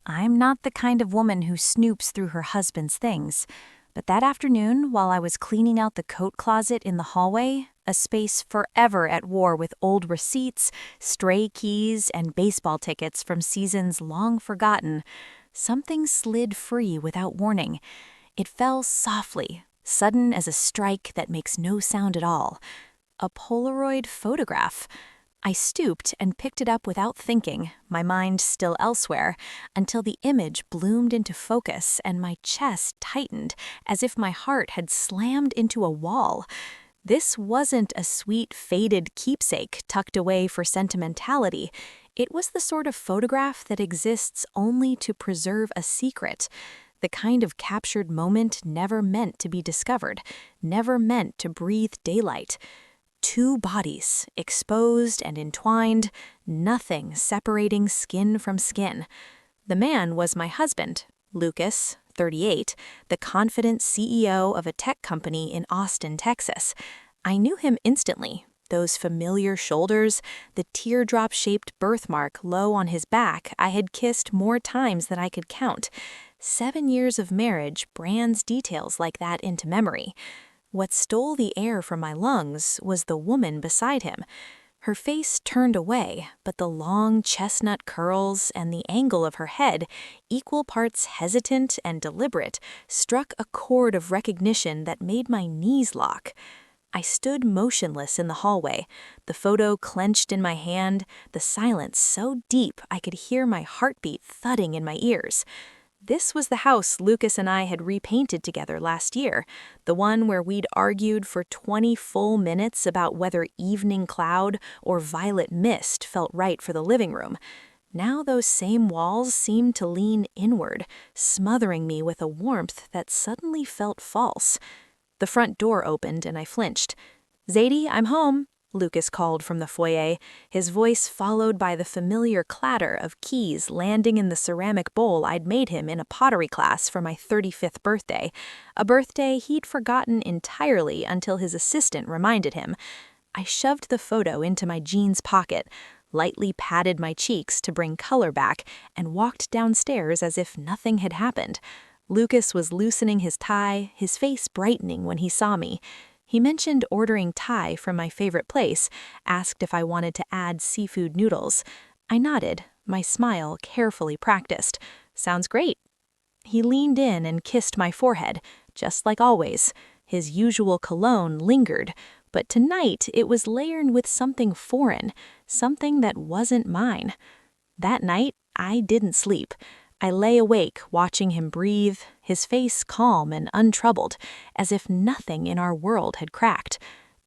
I'm not the kind of woman who snoops through her husband's things. But that afternoon, while I was cleaning out the coat closet in the hallway, a space forever at war with old receipts, stray keys, and baseball tickets from seasons long forgotten, something slid free without warning. It fell softly, sudden as a strike that makes no sound at all. A Polaroid photograph. I stooped and picked it up without thinking, my mind still elsewhere, until the image bloomed into focus and my chest tightened as if my heart had slammed into a wall. This wasn't a sweet, faded keepsake tucked away for sentimentality. It was the sort of photograph that exists only to preserve a secret. The kind of captured moment never meant to be discovered, never meant to breathe daylight. Two bodies, exposed and entwined, nothing separating skin from skin. The man was my husband, Lucas, 38, the confident CEO of a tech company in Austin, Texas. I knew him instantly. Those familiar shoulders, the teardrop-shaped birthmark low on his back I had kissed more times than I could count. 7 years of marriage brands details like that into memory. What stole the air from my lungs was the woman beside him. Her face turned away, but the long chestnut curls and the angle of her head, equal parts hesitant and deliberate, struck a chord of recognition that made my knees lock. I stood motionless in the hallway, the photo clenched in my hand, the silence so deep I could hear my heartbeat thudding in my ears. This was the house Lucas and I had repainted together last year, the one where we'd argued for 20 full minutes about whether evening cloud or violet mist felt right for the living room. Now those same walls seemed to lean inward, smothering me with a warmth that suddenly felt false. The front door opened and I flinched. "Zadie, I'm home," Lucas called from the foyer, his voice followed by the familiar clatter of keys landing in the ceramic bowl I'd made him in a pottery class for my 35th birthday, a birthday he'd forgotten entirely until his assistant reminded him. I shoved the photo into my jeans pocket, lightly patted my cheeks to bring color back, and walked downstairs as if nothing had happened. Lucas was loosening his tie, his face brightening when he saw me. He mentioned ordering Thai from my favorite place, asked if I wanted to add seafood noodles. I nodded, my smile carefully practiced. "Sounds great." He leaned in and kissed my forehead, just like always. His usual cologne lingered, but tonight it was layered with something foreign, something that wasn't mine. That night, I didn't sleep. I lay awake watching him breathe, his face calm and untroubled, as if nothing in our world had cracked.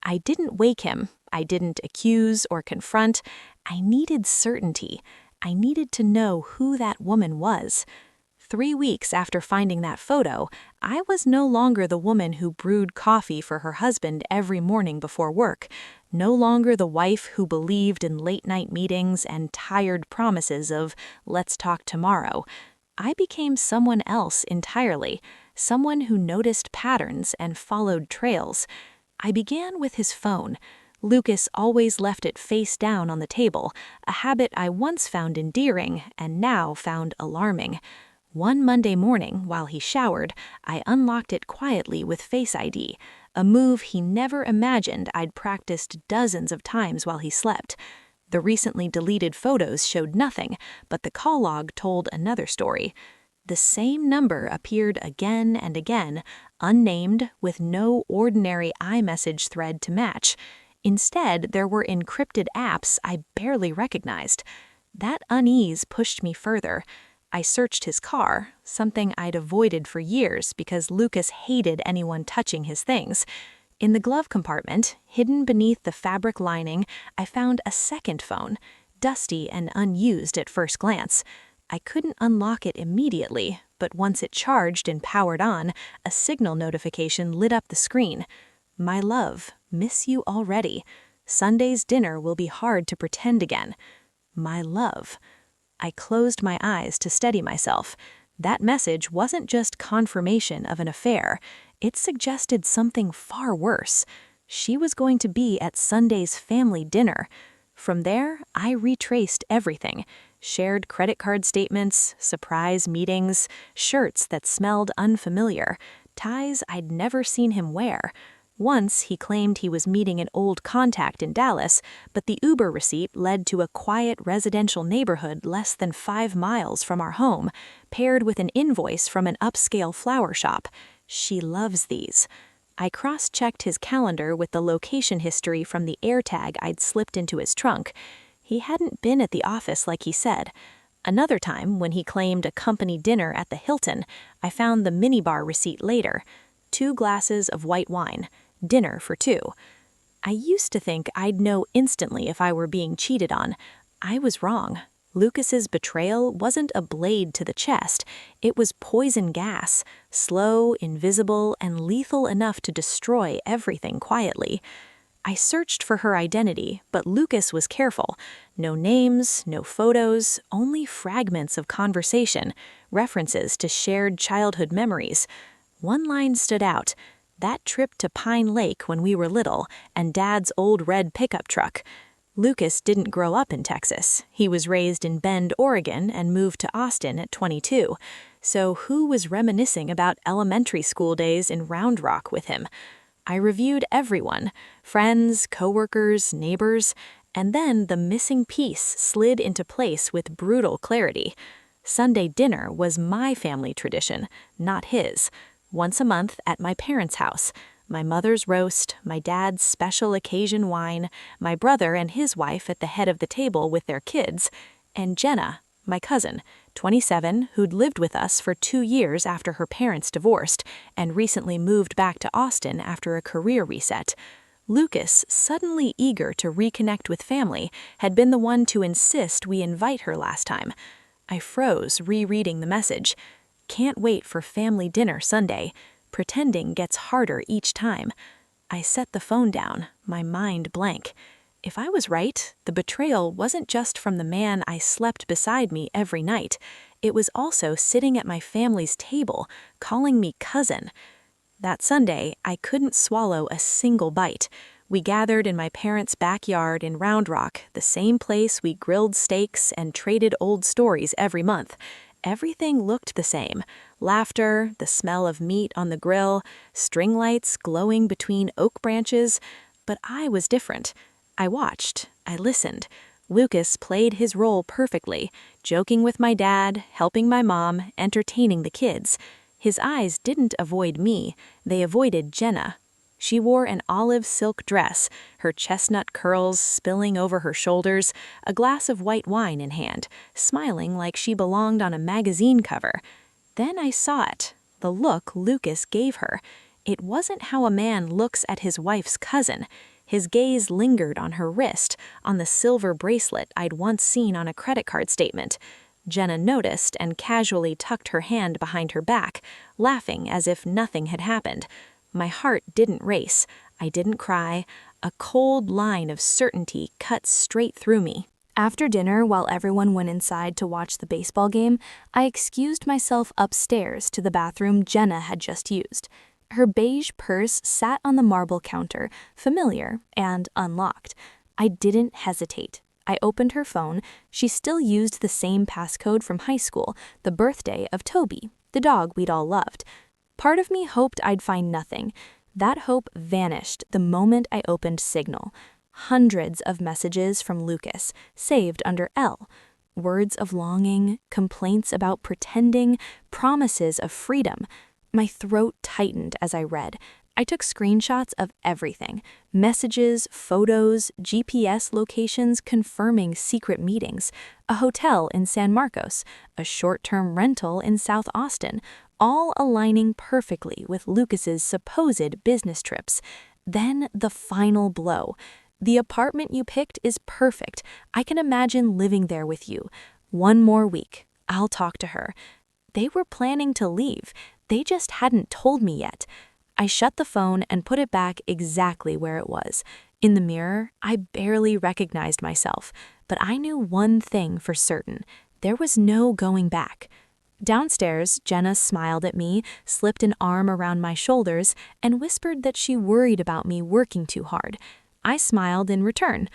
I didn't wake him. I didn't accuse or confront. I needed certainty. I needed to know who that woman was. 3 weeks after finding that photo, I was no longer the woman who brewed coffee for her husband every morning before work, no longer the wife who believed in late-night meetings and tired promises of "let's talk tomorrow." I became someone else entirely, someone who noticed patterns and followed trails. I began with his phone. Lucas always left it face down on the table, a habit I once found endearing and now found alarming. One Monday morning, while he showered, I unlocked it quietly with Face ID, a move he never imagined I'd practiced dozens of times while he slept. The recently deleted photos showed nothing, but the call log told another story. The same number appeared again and again, unnamed, with no ordinary iMessage thread to match. Instead, there were encrypted apps I barely recognized. That unease pushed me further. I searched his car, something I'd avoided for years because Lucas hated anyone touching his things. In the glove compartment, hidden beneath the fabric lining, I found a second phone, dusty and unused at first glance. I couldn't unlock it immediately, but once it charged and powered on, a signal notification lit up the screen. "My love, miss you already. Sunday's dinner will be hard to pretend again. My love." I closed my eyes to steady myself. That message wasn't just confirmation of an affair. It suggested something far worse. She was going to be at Sunday's family dinner. From there, I retraced everything. shared credit card statements, surprise meetings, shirts that smelled unfamiliar, ties I'd never seen him wear. Once, he claimed he was meeting an old contact in Dallas, but the Uber receipt led to a quiet residential neighborhood less than 5 miles from our home, paired with an invoice from an upscale flower shop. She loves these. I cross-checked his calendar with the location history from the AirTag I'd slipped into his trunk. He hadn't been at the office like he said. Another time, when he claimed a company dinner at the Hilton, I found the minibar receipt later. 2 glasses of white wine. Dinner for 2. I used to think I'd know instantly if I were being cheated on. I was wrong. Lucas's betrayal wasn't a blade to the chest. It was poison gas, slow, invisible, and lethal enough to destroy everything quietly. I searched for her identity, but Lucas was careful. No names, no photos, only fragments of conversation, references to shared childhood memories. One line stood out. That trip to Pine Lake when we were little, and Dad's old red pickup truck. Lucas didn't grow up in Texas. He was raised in Bend, Oregon, and moved to Austin at 22. So who was reminiscing about elementary school days in Round Rock with him? I reviewed everyone, friends, coworkers, neighbors, and then the missing piece slid into place with brutal clarity. Sunday dinner was my family tradition, not his. Once a month at my parents' house. My mother's roast, my dad's special occasion wine, my brother and his wife at the head of the table with their kids, and Jenna, my cousin, 27, who'd lived with us for 2 years after her parents divorced and recently moved back to Austin after a career reset. Lucas, suddenly eager to reconnect with family, had been the one to insist we invite her last time. I froze, rereading the message. Can't wait for family dinner Sunday. Pretending gets harder each time. I set the phone down, my mind blank. If I was right, the betrayal wasn't just from the man I slept beside me every night. It was also sitting at my family's table, calling me cousin. That Sunday, I couldn't swallow a single bite. We gathered in my parents' backyard in Round Rock, the same place we grilled steaks and traded old stories every month. Everything looked the same. Laughter, the smell of meat on the grill, string lights glowing between oak branches. But I was different. I watched. I listened. Lucas played his role perfectly, joking with my dad, helping my mom, entertaining the kids. His eyes didn't avoid me. They avoided Jenna. She wore an olive silk dress, her chestnut curls spilling over her shoulders, a glass of white wine in hand, smiling like she belonged on a magazine cover. Then I saw it, the look Lucas gave her. It wasn't how a man looks at his wife's cousin. His gaze lingered on her wrist, on the silver bracelet I'd once seen on a credit card statement. Jenna noticed and casually tucked her hand behind her back, laughing as if nothing had happened. My heart didn't race. I didn't cry. A cold line of certainty cut straight through me. After dinner, while everyone went inside to watch the baseball game, I excused myself upstairs to the bathroom Jenna had just used. Her beige purse sat on the marble counter, familiar and unlocked. I didn't hesitate. I opened her phone. She still used the same passcode from high school, the birthday of Toby, the dog we'd all loved. Part of me hoped I'd find nothing. That hope vanished the moment I opened Signal. Hundreds of messages from Lucas, saved under L. Words of longing, complaints about pretending, promises of freedom. My throat tightened as I read. I took screenshots of everything. Messages, photos, GPS locations confirming secret meetings, a hotel in San Marcos, a short-term rental in South Austin, all aligning perfectly with Lucas's supposed business trips. Then the final blow. The apartment you picked is perfect. I can imagine living there with you. 1 more week. I'll talk to her. They were planning to leave. They just hadn't told me yet. I shut the phone and put it back exactly where it was. In the mirror, I barely recognized myself, but I knew one thing for certain. There was no going back. Downstairs, Jenna smiled at me, slipped an arm around my shoulders, and whispered that she worried about me working too hard. I smiled in return.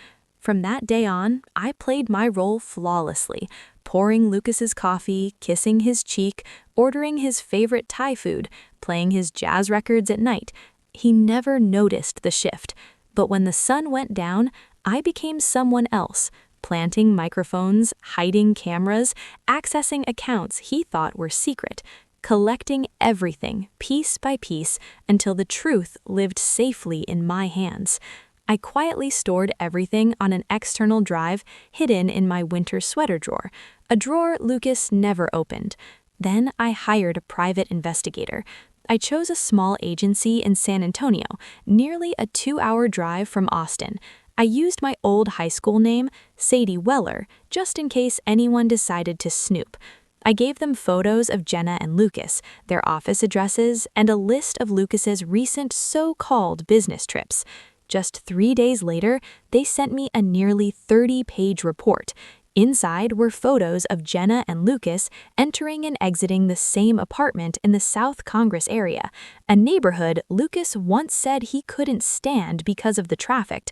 From that day on, I played my role flawlessly, pouring Lucas's coffee, kissing his cheek, ordering his favorite Thai food, playing his jazz records at night. He never noticed the shift, but when the sun went down, I became someone else, planting microphones, hiding cameras, accessing accounts he thought were secret, collecting everything piece by piece until the truth lived safely in my hands. I quietly stored everything on an external drive hidden in my winter sweater drawer, a drawer Lucas never opened. Then I hired a private investigator. I chose a small agency in San Antonio, nearly a 2-hour drive from Austin. I used my old high school name, Sadie Weller, just in case anyone decided to snoop. I gave them photos of Jenna and Lucas, their office addresses, and a list of Lucas's recent so-called business trips. Just 3 days later, they sent me a nearly 30-page report. Inside were photos of Jenna and Lucas entering and exiting the same apartment in the South Congress area, a neighborhood Lucas once said he couldn't stand because of the traffic.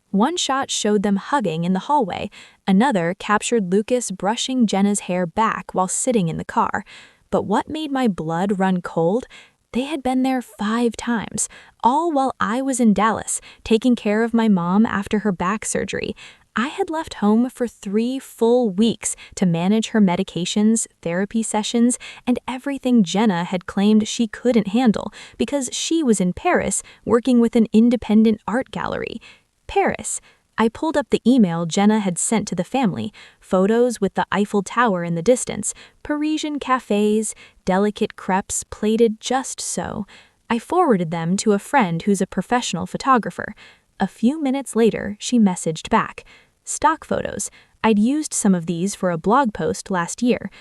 One shot showed them hugging in the hallway. Another captured Lucas brushing Jenna's hair back while sitting in the car. But what made my blood run cold? They had been there 5 times, all while I was in Dallas, taking care of my mom after her back surgery. I had left home for 3 full weeks to manage her medications, therapy sessions, and everything Jenna had claimed she couldn't handle because she was in Paris working with an independent art gallery. Paris. I pulled up the email Jenna had sent to the family, photos with the Eiffel Tower in the distance, Parisian cafes, delicate crepes plated just so. I forwarded them to a friend who's a professional photographer. A few minutes later, she messaged back. Stock photos. I'd used some of these for a blog post last year.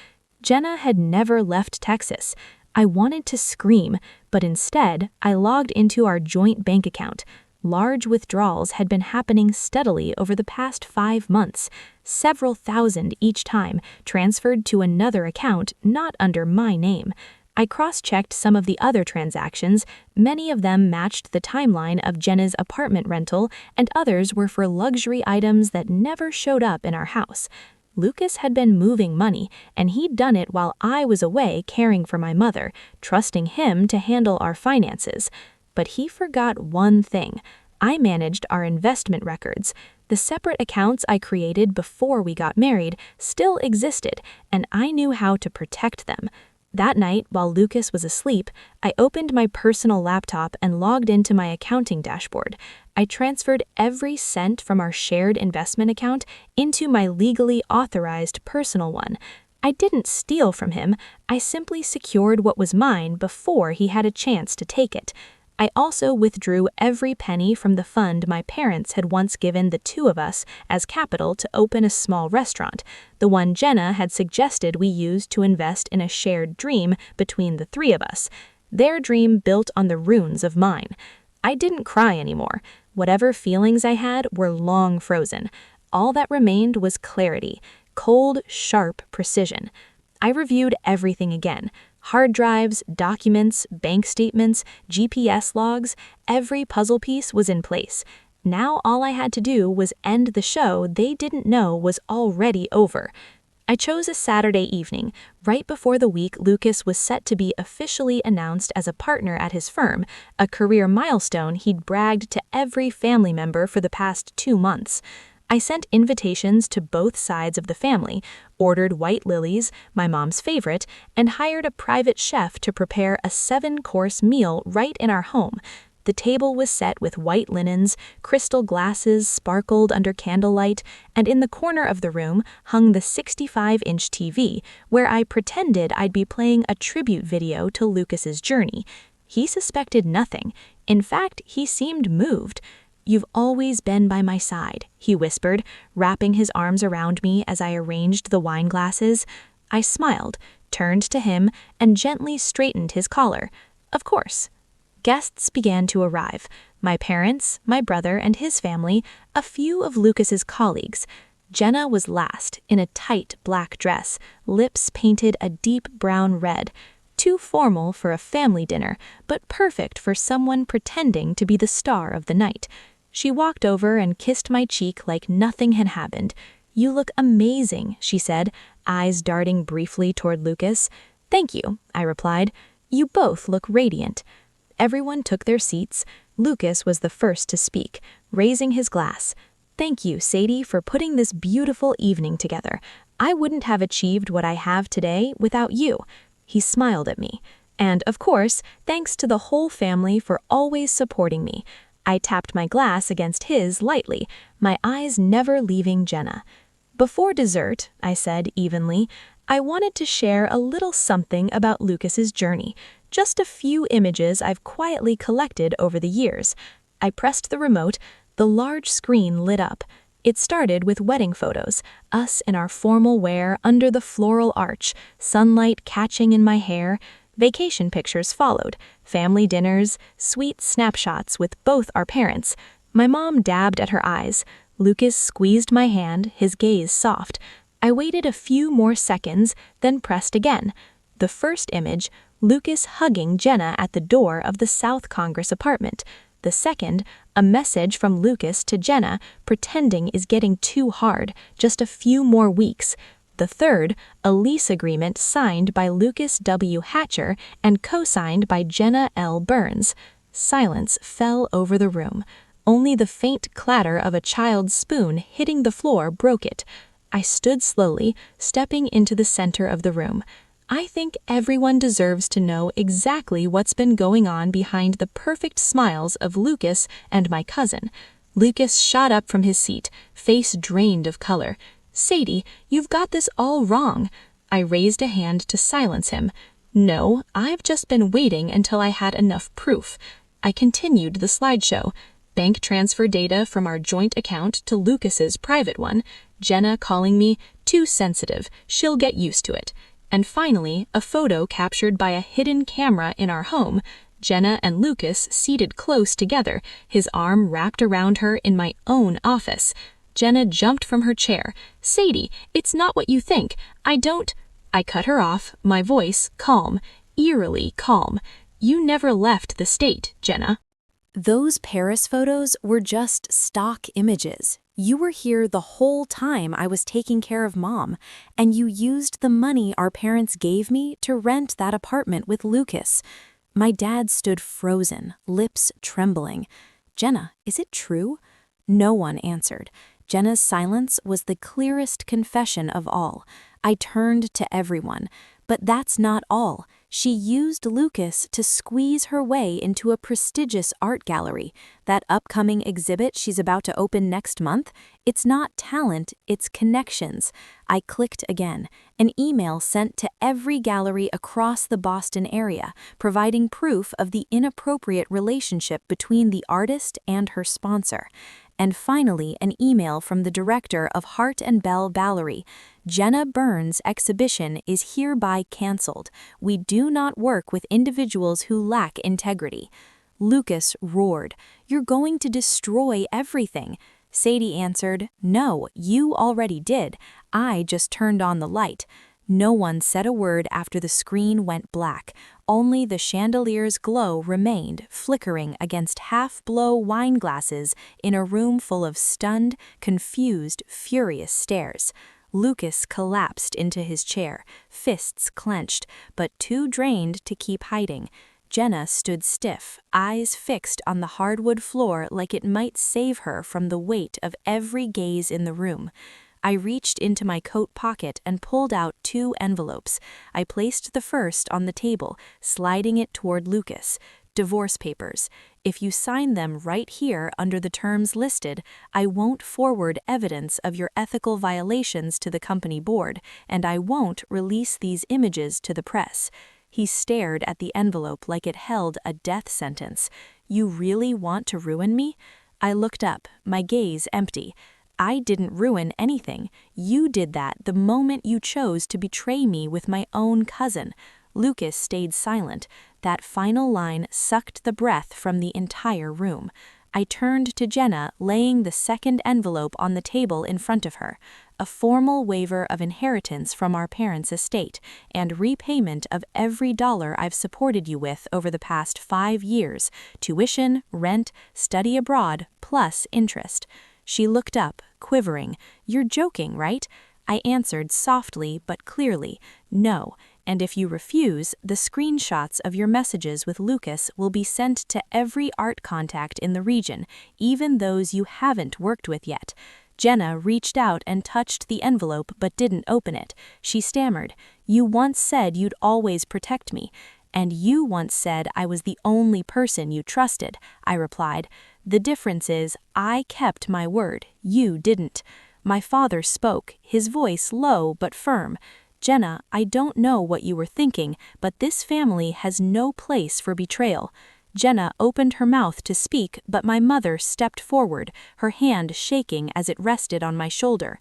Jenna had never left Texas. I wanted to scream, but instead, I logged into our joint bank account. Large withdrawals had been happening steadily over the past 5 months, several thousand each time, transferred to another account not under my name. I cross-checked some of the other transactions. Many of them matched the timeline of Jenna's apartment rental, and others were for luxury items that never showed up in our house. Lucas had been moving money, and he'd done it while I was away caring for my mother, trusting him to handle our finances. But he forgot one thing. I managed our investment records. The separate accounts I created before we got married still existed, and I knew how to protect them. That night, while Lucas was asleep, I opened my personal laptop and logged into my accounting dashboard. I transferred every cent from our shared investment account into my legally authorized personal one. I didn't steal from him. I simply secured what was mine before he had a chance to take it. I also withdrew every penny from the fund my parents had once given the 2 of us as capital to open a small restaurant, the one Jenna had suggested we use to invest in a shared dream between the 3 of us. Their dream built on the ruins of mine. I didn't cry anymore. Whatever feelings I had were long frozen. All that remained was clarity, cold, sharp precision. I reviewed everything again. Hard drives, documents, bank statements, GPS logs, every puzzle piece was in place. Now all I had to do was end the show they didn't know was already over. I chose a Saturday evening, right before the week Lucas was set to be officially announced as a partner at his firm, a career milestone he'd bragged to every family member for the past 2 months. I sent invitations to both sides of the family, ordered white lilies, my mom's favorite, and hired a private chef to prepare a 7-course meal right in our home. The table was set with white linens, crystal glasses sparkled under candlelight, and in the corner of the room hung the 65-inch TV, where I pretended I'd be playing a tribute video to Lucas's journey. He suspected nothing. In fact, he seemed moved. "You've always been by my side," he whispered, wrapping his arms around me as I arranged the wine glasses. I smiled, turned to him, and gently straightened his collar. Of course. Guests began to arrive. My parents, my brother and his family, a few of Lucas's colleagues. Jenna was last, in a tight black dress, lips painted a deep brown red. Too formal for a family dinner, but perfect for someone pretending to be the star of the night. She walked over and kissed my cheek like nothing had happened. "You look amazing," she said, eyes darting briefly toward Lucas. "Thank you," I replied. "You both look radiant." Everyone took their seats. Lucas was the first to speak, raising his glass. "Thank you, Sadie, for putting this beautiful evening together. I wouldn't have achieved what I have today without you." He smiled at me. "And, of course, thanks to the whole family for always supporting me." I tapped my glass against his lightly, my eyes never leaving Jenna. "Before dessert," I said evenly, "I wanted to share a little something about Lucas's journey. Just a few images I've quietly collected over the years." I pressed the remote. The large screen lit up. It started with wedding photos, us in our formal wear under the floral arch, sunlight catching in my hair. Vacation pictures followed, family dinners, sweet snapshots with both our parents. My mom dabbed at her eyes. Lucas squeezed my hand, his gaze soft. I waited a few more seconds, then pressed again. The first image, Lucas hugging Jenna at the door of the South Congress apartment. The second, a message from Lucas to Jenna pretending is getting too hard, just a few more weeks. The third, a lease agreement signed by Lucas W. Hatcher and co-signed by Jenna L. Burns. Silence fell over the room. Only the faint clatter of a child's spoon hitting the floor broke it. I stood slowly, stepping into the center of the room. I think everyone deserves to know exactly what's been going on behind the perfect smiles of Lucas and my cousin. Lucas shot up from his seat, face drained of color. "Sadie, you've got this all wrong." I raised a hand to silence him. "No, I've just been waiting until I had enough proof." I continued the slideshow. Bank transfer data from our joint account to Lucas's private one. Jenna calling me too sensitive, she'll get used to it. And finally, a photo captured by a hidden camera in our home. Jenna and Lucas seated close together, his arm wrapped around her in my own office. Jenna jumped from her chair. "Sadie, it's not what you think. I don't—" I cut her off, my voice calm, eerily calm. "You never left the state, Jenna." Those Paris photos were just stock images. You were here the whole time I was taking care of Mom, and you used the money our parents gave me to rent that apartment with Lucas. My dad stood frozen, lips trembling. "Jenna, is it true?" No one answered. Jenna's silence was the clearest confession of all. I turned to everyone. But that's not all. She used Lucas to squeeze her way into a prestigious art gallery. That upcoming exhibit she's about to open next month, it's not talent, it's connections. I clicked again. An email sent to every gallery across the Boston area, providing proof of the inappropriate relationship between the artist and her sponsor. And finally, an email from the director of Hart and Bell Ballery. "Jenna Burns' exhibition is hereby canceled. We do not work with individuals who lack integrity." Lucas roared, "You're going to destroy everything." Sadie answered, "No, you already did. I just turned on the light." No one said a word after the screen went black. Only the chandelier's glow remained, flickering against half-blow wine glasses in a room full of stunned, confused, furious stares. Lucas collapsed into his chair, fists clenched, but too drained to keep hiding. Jenna stood stiff, eyes fixed on the hardwood floor like it might save her from the weight of every gaze in the room. I reached into my coat pocket and pulled out 2 envelopes. I placed the first on the table, sliding it toward Lucas. "Divorce papers. If you sign them right here under the terms listed, I won't forward evidence of your ethical violations to the company board, and I won't release these images to the press." He stared at the envelope like it held a death sentence. "You really want to ruin me?" I looked up, my gaze empty. "I didn't ruin anything. You did that the moment you chose to betray me with my own cousin." Lucas stayed silent. That final line sucked the breath from the entire room. I turned to Jenna, laying the second envelope on the table in front of her. a formal waiver of inheritance from our parents' estate, and repayment of every dollar I've supported you with over the past 5 years, tuition, rent, study abroad, plus interest. She looked up, quivering. You're joking, right? I answered softly but clearly, no, and if you refuse, the screenshots of your messages with Lucas will be sent to every art contact in the region, even those you haven't worked with yet. Jenna reached out and touched the envelope but didn't open it. She stammered, You once said you'd always protect me. And you once said I was the only person you trusted, I replied. The difference is, I kept my word, you didn't. My father spoke, his voice low but firm. Jenna, I don't know what you were thinking, but this family has no place for betrayal. Jenna opened her mouth to speak, but my mother stepped forward, her hand shaking as it rested on my shoulder.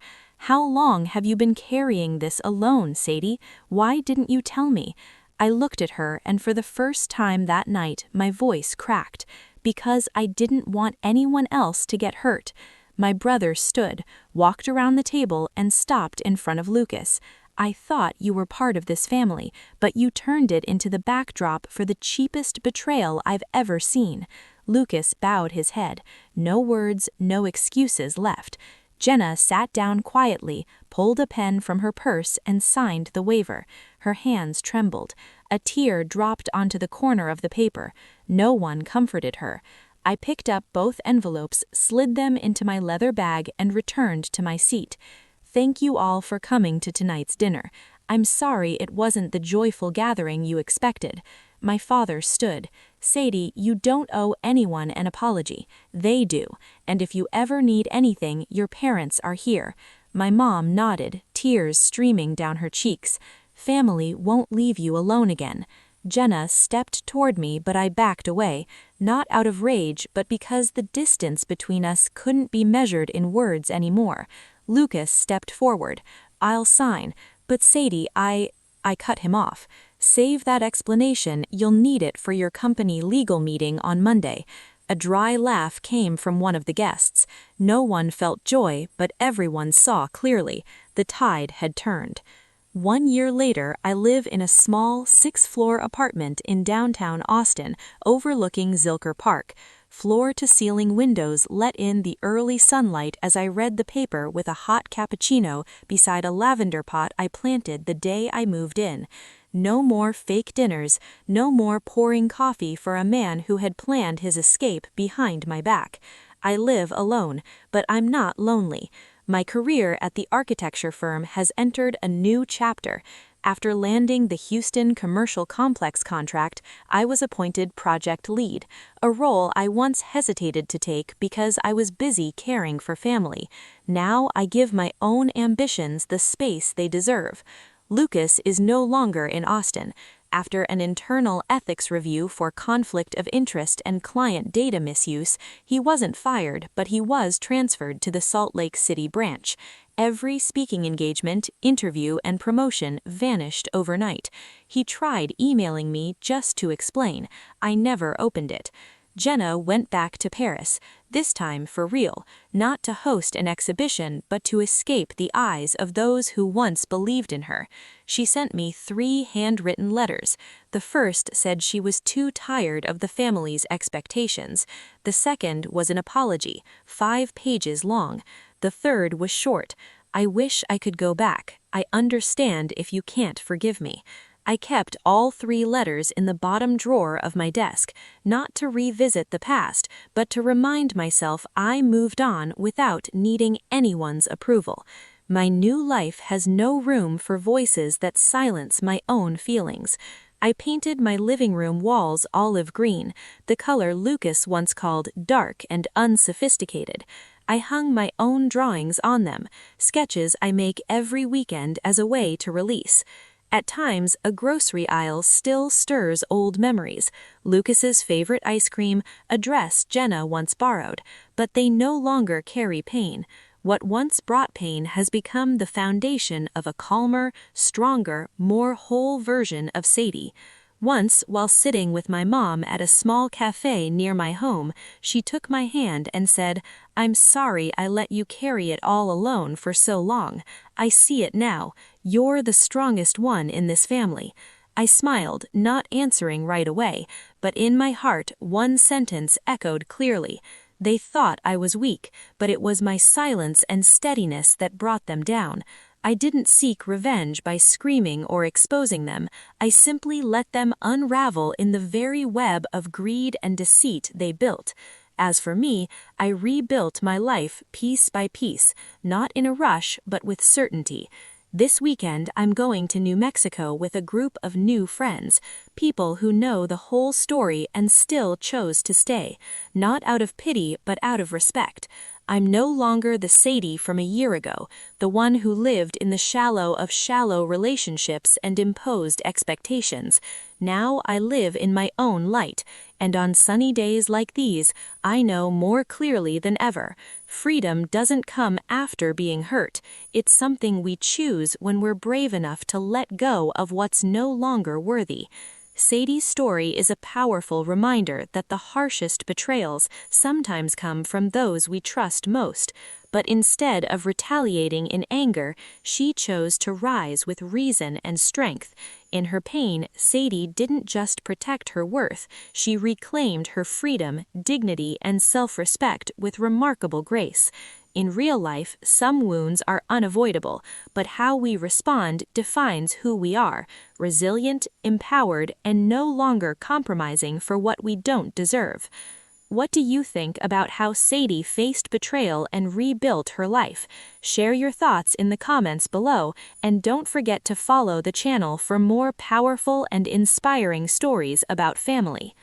How long have you been carrying this alone, Sadie? Why didn't you tell me? I looked at her, and for the first time that night, my voice cracked. Because I didn't want anyone else to get hurt. My brother stood, walked around the table, and stopped in front of Lucas. I thought you were part of this family, but you turned it into the backdrop for the cheapest betrayal I've ever seen. Lucas bowed his head. No words, no excuses left. Jenna sat down quietly, pulled a pen from her purse, and signed the waiver. Her hands trembled. A tear dropped onto the corner of the paper. No one comforted her. I picked up both envelopes, slid them into my leather bag, and returned to my seat. Thank you all for coming to tonight's dinner. I'm sorry it wasn't the joyful gathering you expected. My father stood. Sadie, you don't owe anyone an apology. They do. And if you ever need anything, your parents are here. My mom nodded, tears streaming down her cheeks. Family won't leave you alone again. Jenna stepped toward me, but I backed away, not out of rage, but because the distance between us couldn't be measured in words anymore. Lucas stepped forward. I'll sign. But Sadie, I cut him off. Save that explanation, you'll need it for your company legal meeting on Monday. A dry laugh came from one of the guests. No one felt joy, but everyone saw clearly. The tide had turned. 1 year later, I live in a small 6th-floor apartment in downtown Austin, overlooking Zilker Park. Floor-to-ceiling windows let in the early sunlight as I read the paper with a hot cappuccino beside a lavender pot I planted the day I moved in. No more fake dinners, no more pouring coffee for a man who had planned his escape behind my back. I live alone, but I'm not lonely. My career at the architecture firm has entered a new chapter. After landing the Houston Commercial Complex contract, I was appointed project lead, a role I once hesitated to take because I was busy caring for family. Now I give my own ambitions the space they deserve. Lucas is no longer in Austin. After an internal ethics review for conflict of interest and client data misuse, he wasn't fired, but he was transferred to the Salt Lake City branch. Every speaking engagement, interview, and promotion vanished overnight. He tried emailing me just to explain. I never opened it. Jenna went back to Paris, this time for real, not to host an exhibition but to escape the eyes of those who once believed in her. She sent me 3 handwritten letters. The first said she was too tired of the family's expectations. The second was an apology, 5 pages long. The third was short. I wish I could go back. I understand if you can't forgive me. I kept all 3 letters in the bottom drawer of my desk, not to revisit the past, but to remind myself I moved on without needing anyone's approval. My new life has no room for voices that silence my own feelings. I painted my living room walls olive green, the color Lucas once called dark and unsophisticated. I hung my own drawings on them, sketches I make every weekend as a way to release. At times, a grocery aisle still stirs old memories. Lucas's favorite ice cream, a dress Jenna once borrowed, but they no longer carry pain. What once brought pain has become the foundation of a calmer, stronger, more whole version of Sadie. Once, while sitting with my mom at a small cafe near my home, she took my hand and said, "I'm sorry I let you carry it all alone for so long. I see it now. You're the strongest one in this family." I smiled, not answering right away, but in my heart one sentence echoed clearly. They thought I was weak, but it was my silence and steadiness that brought them down. I didn't seek revenge by screaming or exposing them. I simply let them unravel in the very web of greed and deceit they built. As for me, I rebuilt my life piece by piece, not in a rush, but with certainty. This weekend, I'm going to New Mexico with a group of new friends, people who know the whole story and still chose to stay, not out of pity but out of respect. I'm no longer the Sadie from a year ago, the one who lived in the shallow of shallow relationships and imposed expectations. Now I live in my own light, and on sunny days like these, I know more clearly than ever. Freedom doesn't come after being hurt. It's something we choose when we're brave enough to let go of what's no longer worthy. Sadie's story is a powerful reminder that the harshest betrayals sometimes come from those we trust most, but instead of retaliating in anger, she chose to rise with reason and strength. In her pain, Sadie didn't just protect her worth, she reclaimed her freedom, dignity, and self-respect with remarkable grace. In real life, some wounds are unavoidable, but how we respond defines who we are, resilient, empowered, and no longer compromising for what we don't deserve. What do you think about how Sadie faced betrayal and rebuilt her life? Share your thoughts in the comments below, and don't forget to follow the channel for more powerful and inspiring stories about family.